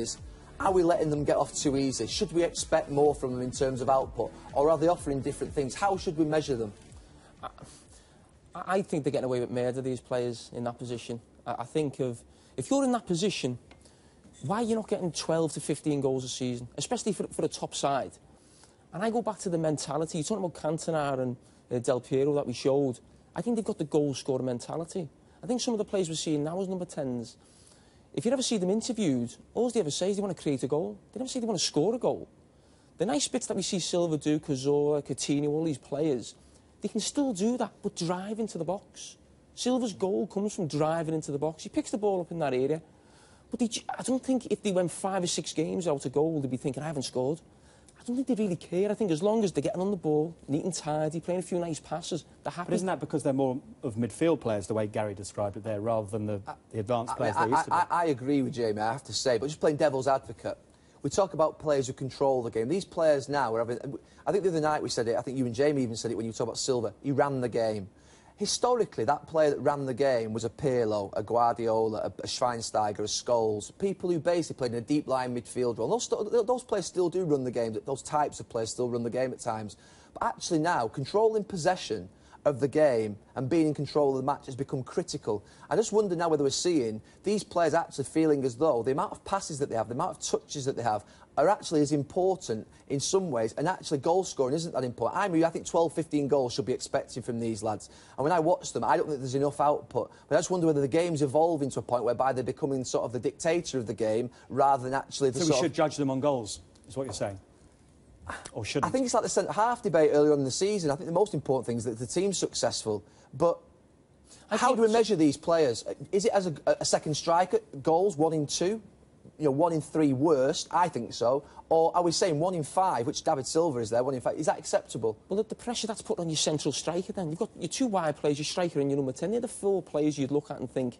players, are we letting them get off too easy? Should we expect more from them in terms of output? Or are they offering different things? How should we measure them? I think they're getting away with murder, these players, in that position. I think if you're in that position, why are you not getting 12 to 15 goals a season, especially for a top side? And I go back to the mentality. You're talking about Cantona and Del Piero that we showed. I think they've got the goal-scorer mentality. I think some of the players we're seeing now as number 10s, if you ever see them interviewed, all they ever say is they want to create a goal. They never say they want to score a goal. The nice bits that we see Silva do, Cazorla, Coutinho, all these players, they can still do that, but drive into the box. Silva's goal comes from driving into the box. He picks the ball up in that area. But I don't think if they went 5 or 6 games out of goal, they'd be thinking, I haven't scored. I don't think they really care. I think as long as they're getting on the ball, neat and tidy, playing a few nice passes, they're happy. But isn't that because they're more of midfield players, the way Gary described it there, rather than the advanced players they used to be? I agree with Jamie, I have to say, but just playing devil's advocate, we talk about players who control the game. These players now are having... I think the other night we said it, I think you and Jamie even said it when you talk about Silva. He ran the game. Historically, that player that ran the game was a Pirlo, a Guardiola, a Schweinsteiger, a Scholes, people who basically played in a deep-line midfield role. Those players still do run the game, those types of players still run the game at times. But actually now, controlling possession of the game and being in control of the match has become critical. I just wonder now whether we're seeing these players actually feeling as though the amount of passes that they have, the amount of touches that they have, are actually as important in some ways, and actually goal scoring isn't that important. I think 12, 15 goals should be expected from these lads. And when I watch them, I don't think there's enough output. But I just wonder whether the game's evolving to a point whereby they're becoming sort of the dictator of the game rather than actually the So we should judge them on goals, is what you're saying? Or shouldn't? I think it's like the centre-half debate earlier on in the season. I think the most important thing is that the team's successful. But how do we measure these players? Is it as a second striker, goals, 1 in 2? You know, 1 in 3 worst, I think so. Or are we saying 1 in 5, which David Silva is there, 1 in 5? Is that acceptable? Well, the pressure that's put on your central striker then. You've got your 2 wide players, your striker and your number 10. They're the 4 players you'd look at and think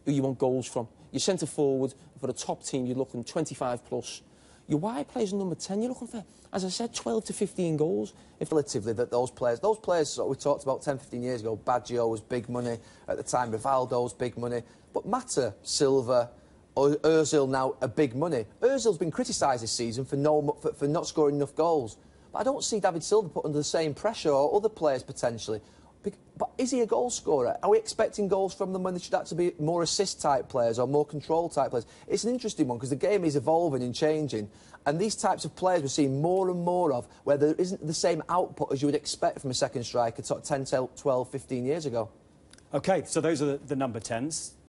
who you want goals from. Your centre forward, for a top team, you're looking 25 plus. Your wide players and number 10, you're looking for, as I said, 12 to 15 goals. Relatively, that those players we talked about 10, 15 years ago, Baggio was big money at the time, Rivaldo was big money. But Mata, Silva, Ozil now are big money. Ozil's been criticised this season for not scoring enough goals. But I don't see David Silva put under the same pressure, or other players potentially. But is he a goal scorer? Are we expecting goals from them when they should actually be more assist-type players or more control-type players? It's an interesting one because the game is evolving and changing. And these types of players we're seeing more and more of where there isn't the same output as you would expect from a second striker 10, 12, 15 years ago. OK, so those are the number 10s.